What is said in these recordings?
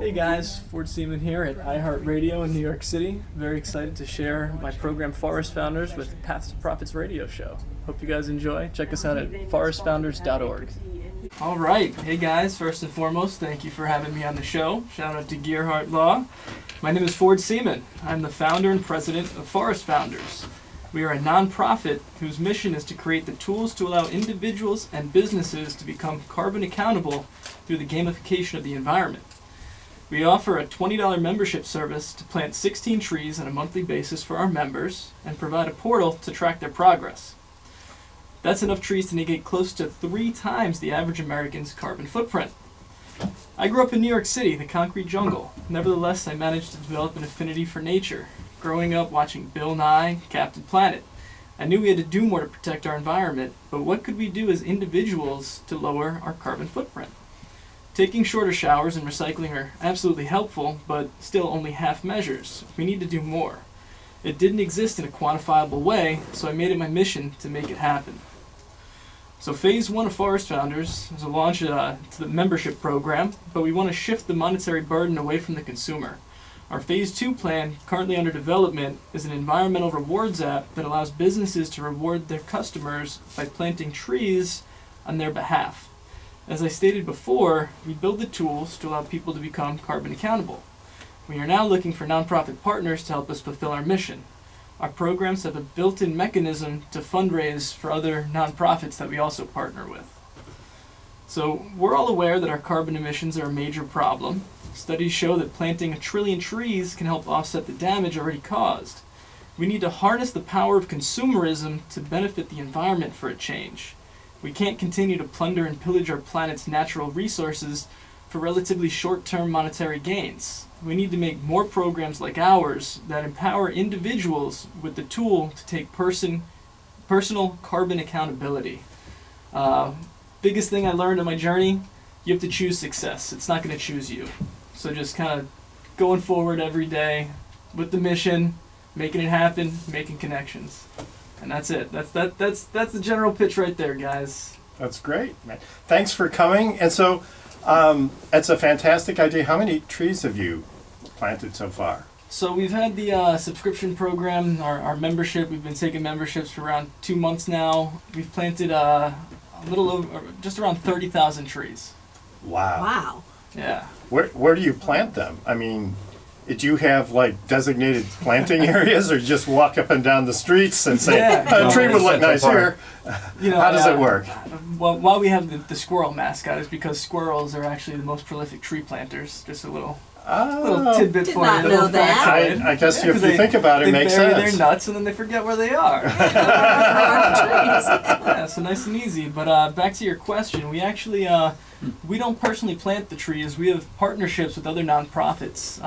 Hey guys, Seeman here at iHeartRadio in New York City. Very excited to share my program Forest Founders with Paths to Profits radio show. Hope you guys enjoy. Check us out at forestfounders.org. All right, hey guys, first and foremost, thank you for having me on the show. Shout out to Gearhart Law. My name is Ford Seeman. I'm the founder and president of Forest Founders. We are a nonprofit whose mission is to create the tools to allow individuals and businesses to become carbon accountable through the gamification of the environment. We offer a $20 membership service to plant 16 trees on a monthly basis for our members and provide a portal to track their progress. That's enough trees to negate close to 3 times the average American's carbon footprint. I grew up in New York City, the concrete jungle. Nevertheless, I managed to develop an affinity for nature. Growing up watching Bill Nye, Captain Planet, I knew we had to do more to protect our environment, but what could we do as individuals to lower our carbon footprint? Taking shorter showers and recycling are absolutely helpful, but still only half measures. We need to do more. It didn't exist in a quantifiable way, so I made it my mission to make it happen. So phase 1 of Forest Founders is a launch to the membership program, but we want to shift the monetary burden away from the consumer. Our phase 2 plan, currently under development, is an environmental rewards app that allows businesses to reward their customers by planting trees on their behalf. As I stated before, we build the tools to allow people to become carbon accountable. We are now looking for nonprofit partners to help us fulfill our mission. Our programs have a built-in mechanism to fundraise for other nonprofits that we also partner with. So we're all aware that our carbon emissions are a major problem. Studies show that planting 1 trillion trees can help offset the damage already caused. We need to harness the power of consumerism to benefit the environment for a change. We can't continue to plunder and pillage our planet's natural resources for relatively short-term monetary gains. We need to make more programs like ours that empower individuals with the tool to take personal carbon accountability. Biggest thing I learned on my journey, you have to choose success. It's not going to choose you. So just kind of going forward every day with the mission, making it happen, making connections. And that's it. That's the general pitch right there, guys. That's great, man. Thanks for coming. And so, it's a fantastic idea. How many trees have you planted so far? So we've had the subscription program, our membership. We've been taking memberships for around 2 months now. We've planted a little over, just around 30,000 trees. Wow. Wow. Yeah. Where do you plant them? I mean, do you have like designated planting areas, or just walk up and down the streets and say, a tree would look nice here? You know, how does it work? Well, why we have the squirrel mascot is because squirrels are actually the most prolific tree planters. Just a little tidbit Did for not you. know that. I guess if you think about it, it makes sense. They sense. bury their nuts and then they forget where they are. Yeah, so nice and easy. But back to your question, we actually we don't personally plant the trees. We have partnerships with other nonprofits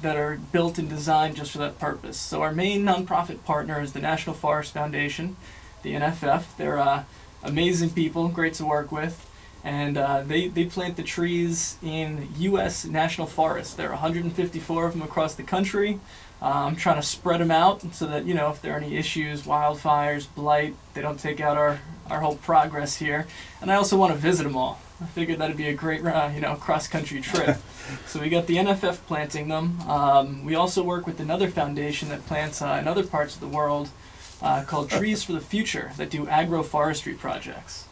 that are built and designed just for that purpose. So our main nonprofit partner is the National Forest Foundation, the NFF. They're amazing people, great to work with. And they plant the trees in U.S. national forests. There are 154 of them across the country. I'm trying to spread them out so that, you know, if there are any issues, wildfires, blight, they don't take out our whole progress here. And I also want to visit them all. I figured that'd be a great, cross-country trip. So we got the NFF planting them. We also work with another foundation that plants in other parts of the world called Trees for the Future that do agroforestry projects.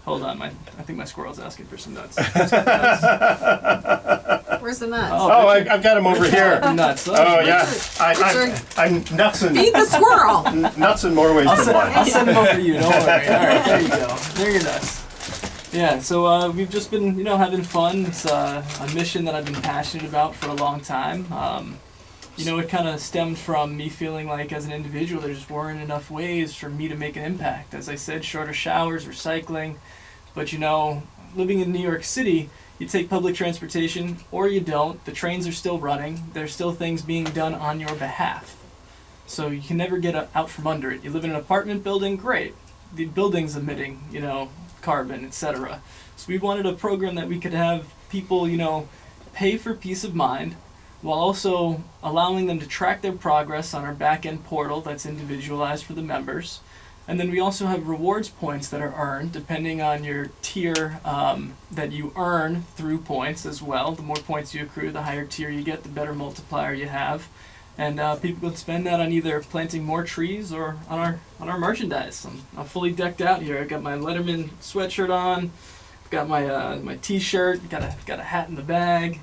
Hold on, I think my squirrel's asking for some nuts. Where's the nuts? Oh, I've got them over here. Nuts. Oh, yeah. I'm nuts and Feed the squirrel. nuts in more ways than one. I'll send them over to you. Don't worry. All right, there you go. There are your nuts. Yeah, so we've just been, having fun. It's a mission that I've been passionate about for a long time. It kind of stemmed from me feeling like as an individual there just weren't enough ways for me to make an impact. As I said, shorter showers, recycling. But living in New York City, you take public transportation or you don't. The trains are still running. There's still things being done on your behalf. So you can never get out from under it. You live in an apartment building, great. The building's emitting, carbon, etc. So we wanted a program that we could have people, pay for peace of mind, while also allowing them to track their progress on our back-end portal that's individualized for the members. And then we also have rewards points that are earned depending on your tier that you earn through points as well. The more points you accrue, the higher tier you get, the better multiplier you have. And people can spend that on either planting more trees or on our merchandise. I'm fully decked out here. I've got my Letterman sweatshirt on. I've got my T-shirt. Got a hat in the bag.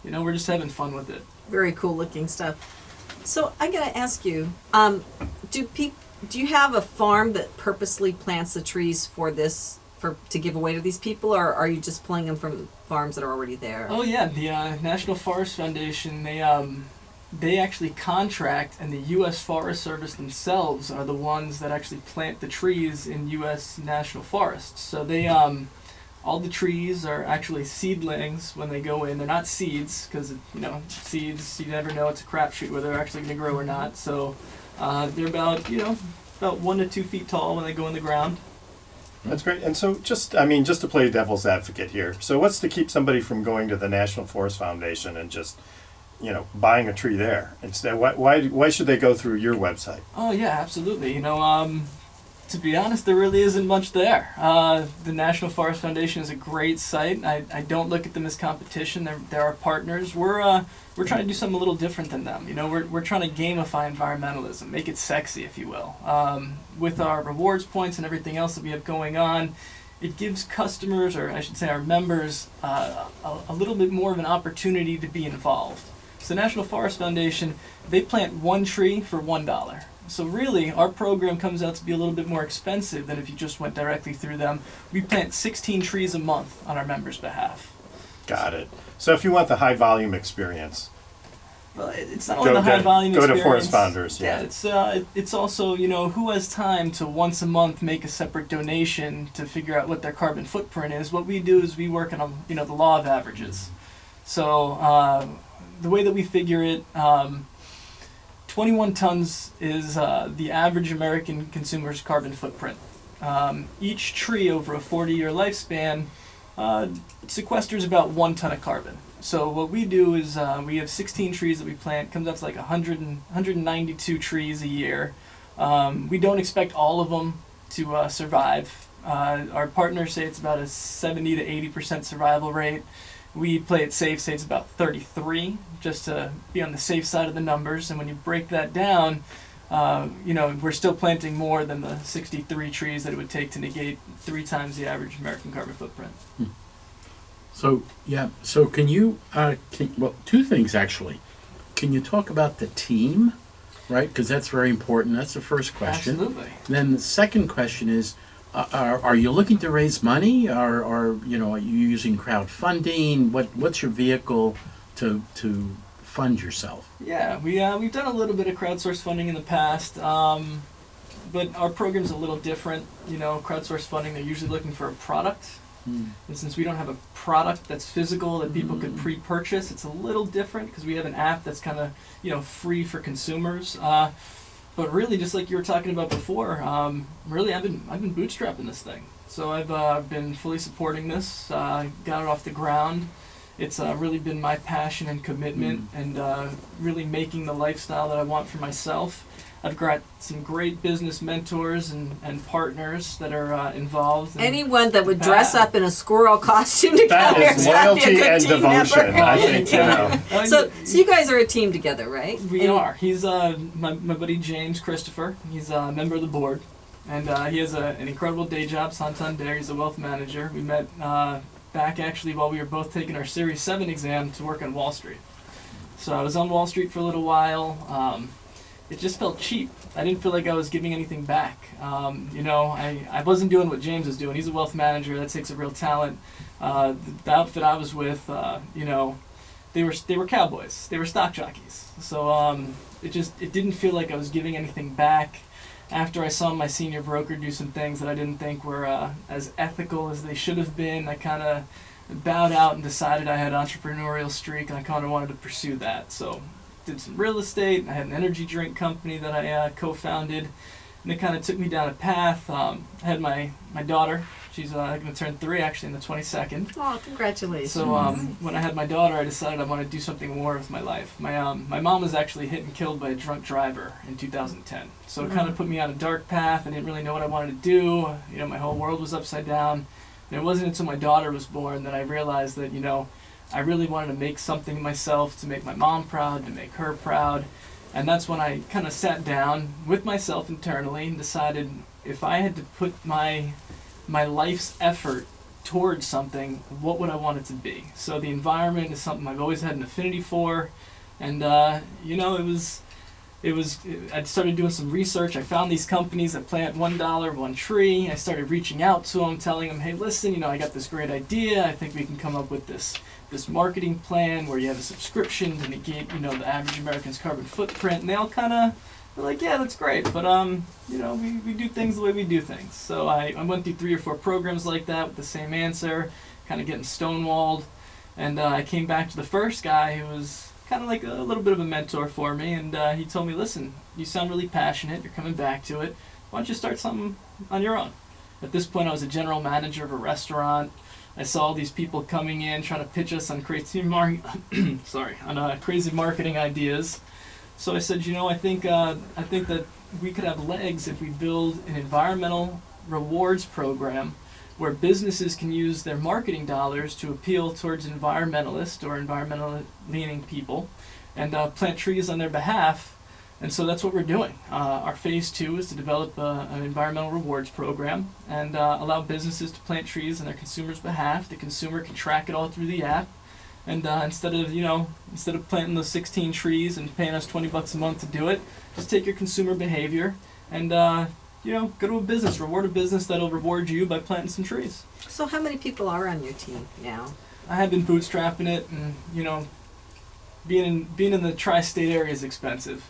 You know, we're just having fun with it. Very cool looking stuff. So I gotta ask you, do you have a farm that purposely plants the trees to give away to these people, or are you just pulling them from farms that are already there? Oh yeah, the National Forest Foundation, they actually contract, and the U.S. Forest Service themselves are the ones that actually plant the trees in U.S. national forests. So they all the trees are actually seedlings when they go in. They're not seeds because seeds, you never know, it's a crapshoot whether they're actually going to grow or not. So they're about 1 to 2 feet tall when they go in the ground. That's great. And so just to play devil's advocate here. So what's to keep somebody from going to the National Forest Foundation and just, buying a tree there instead? Why should they go through your website? Oh yeah, absolutely. To be honest, there really isn't much there. The National Forest Foundation is a great site. I don't look at them as competition. They're our partners. We're trying to do something a little different than them. We're trying to gamify environmentalism, make it sexy, if you will. With our rewards points and everything else that we have going on, it gives customers, or I should say our members, a little bit more of an opportunity to be involved. So the National Forest Foundation, they plant 1 tree for $1. So really, our program comes out to be a little bit more expensive than if you just went directly through them. We plant 16 trees a month on our members' behalf. Got it. So if you want the high volume experience, well, it's not only the high volume experience. Go to Forest Founders. Yeah. It's also, who has time to once a month make a separate donation to figure out what their carbon footprint is. What we do is we work on the law of averages. So the way that we figure it. 21 tons is the average American consumer's carbon footprint. Each tree over a 40-year lifespan sequesters about 1 ton of carbon. So what we do is we have 16 trees that we plant. Comes out to like 192 trees a year. We don't expect all of them to survive. Our partners say it's about a 70 to 80% survival rate. We play it safe, say it's about 33, just to be on the safe side of the numbers. And when you break that down, we're still planting more than the 63 trees that it would take to negate 3 times the average American carbon footprint. So can you, 2 things actually. Can you talk about the team, right? Because that's very important. That's the first question. Absolutely. Then the second question is, are you looking to raise money? Are you using crowdfunding? What's your vehicle to fund yourself? Yeah, we've done a little bit of crowdsource funding in the past, but our program's a little different. Crowdsource funding, they're usually looking for a product. And since we don't have a product that's physical that people could pre-purchase, it's a little different because we have an app that's kind of free for consumers. But really, just like you were talking about before, really I've been bootstrapping this thing. So I've been fully supporting this, got it off the ground. It's really been my passion and commitment, and really making the lifestyle that I want for myself. I've got some great business mentors and partners that are involved. Anyone that would dress up in a squirrel costume to come here is loyalty and devotion. I think, So you guys are a team together, right? We are. He's my buddy James Christopher. He's a member of the board, and he has an incredible day job, Santander. He's a wealth manager. We met back actually while we were both taking our Series 7 exam to work on Wall Street. So I was on Wall Street for a little while. It just felt cheap. I didn't feel like I was giving anything back. I wasn't doing what James was doing. He's a wealth manager. That takes a real talent. The outfit I was with, they were cowboys. They were stock jockeys. So it didn't feel like I was giving anything back. After I saw my senior broker do some things that I didn't think were as ethical as they should have been, I kind of bowed out and decided I had an entrepreneurial streak, and I kind of wanted to pursue that. So did some real estate. I had an energy drink company that I co-founded, and it kind of took me down a path. I had my daughter. She's going to turn 3 actually in the 22nd. Oh, congratulations. So when I had my daughter, I decided I wanted to do something more with my life. My mom was actually hit and killed by a drunk driver in 2010. So it kind of put me on a dark path. I didn't really know what I wanted to do. You know, my whole world was upside down. And it wasn't until my daughter was born that I realized that, you know, I really wanted to make something myself, to make my mom proud, to make her proud. And that's when I kind of sat down with myself internally and decided if I had to put my life's effort towards something, what would I want it to be? So the environment is something I've always had an affinity for, and you know, I started doing some research. I found these companies that plant $1 one tree. I started reaching out to them, telling them, hey, listen, you know, I got this great idea. I think we can come up with this marketing plan where you have a subscription to negate, you know, the average American's carbon footprint. And they all kind of were like, yeah, that's great, but you know, we do things the way we do things. So I went through 3 or 4 programs like that with the same answer, kind of getting stonewalled. And I came back to the first guy who was kind of like a little bit of a mentor for me, and he told me, listen, you sound really passionate, you're coming back to it, why don't you start something on your own? At this point I was a general manager of a restaurant. I saw all these people coming in trying to pitch us on crazy marketing ideas. So I said, you know, I think that we could have legs if we build an environmental rewards program where businesses can use their marketing dollars to appeal towards environmentalists or environmentally leaning people and plant trees on their behalf. And so that's what we're doing. Our phase 2 is to develop an environmental rewards program and allow businesses to plant trees on their consumers' behalf. The consumer can track it all through the app. And instead of planting those 16 trees and paying us $20 a month to do it, just take your consumer behavior and you know, go to a business, reward a business that'll reward you by planting some trees. So how many people are on your team now? I have been bootstrapping it, and you know, being in the tri-state area is expensive.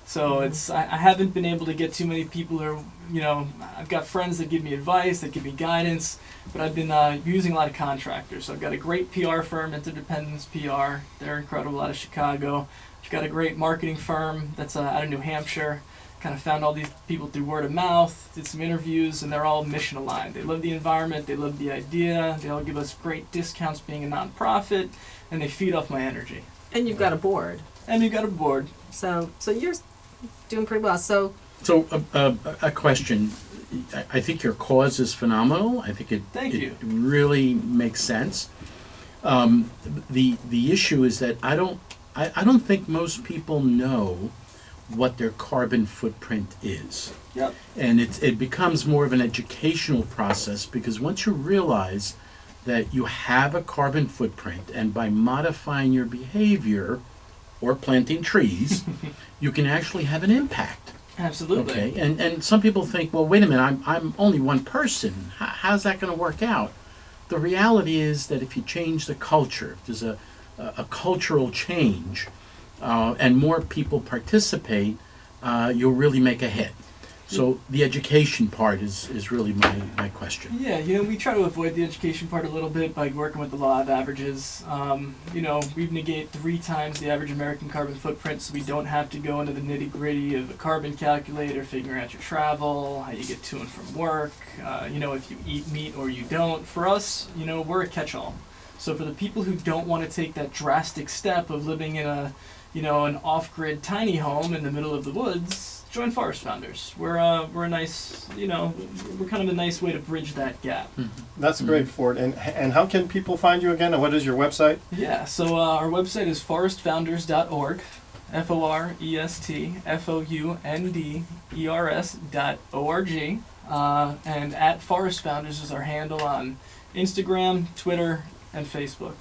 So I haven't been able to get too many people who are, you know, I've got friends that give me advice, that give me guidance, but I've been using a lot of contractors. So I've got a great PR firm, Interdependence PR. They're incredible, out of Chicago. I've got a great marketing firm that's out of New Hampshire. Kind of found all these people through word of mouth, did some interviews, and they're all mission aligned. They love the environment, they love the idea, they all give us great discounts being a nonprofit, and they feed off my energy. And you've got a board. And you've got a board. So you're doing pretty well. So a question. I think your cause is phenomenal. I think it really makes sense. The issue is that I don't think most people know what their carbon footprint is. Yep. And it becomes more of an educational process, because once you realize that you have a carbon footprint, and by modifying your behavior or planting trees, you can actually have an impact. Absolutely. Okay. And some people think, well, wait a minute, I'm only one person. How's that going to work out? The reality is that if you change the culture, if there's a cultural change, and more people participate, you'll really make a hit. So the education part is really my question. Yeah, you know, we try to avoid the education part a little bit by working with the law of averages. You know, we negate 3 times the average American carbon footprint, so we don't have to go into the nitty-gritty of a carbon calculator, figuring out your travel, how you get to and from work, you know, if you eat meat or you don't. For us, you know, we're a catch-all. So for the people who don't want to take that drastic step of living in an off-grid tiny home in the middle of the woods, join Forest Founders. We're a nice, you know, we're kind of a nice way to bridge that gap. That's great, Ford. And how can people find you again? And what is your website? Yeah, so our website is forestfounders.org, FORESTFOUNDERS.org, and @Forest Founders is our handle on Instagram, Twitter, and Facebook.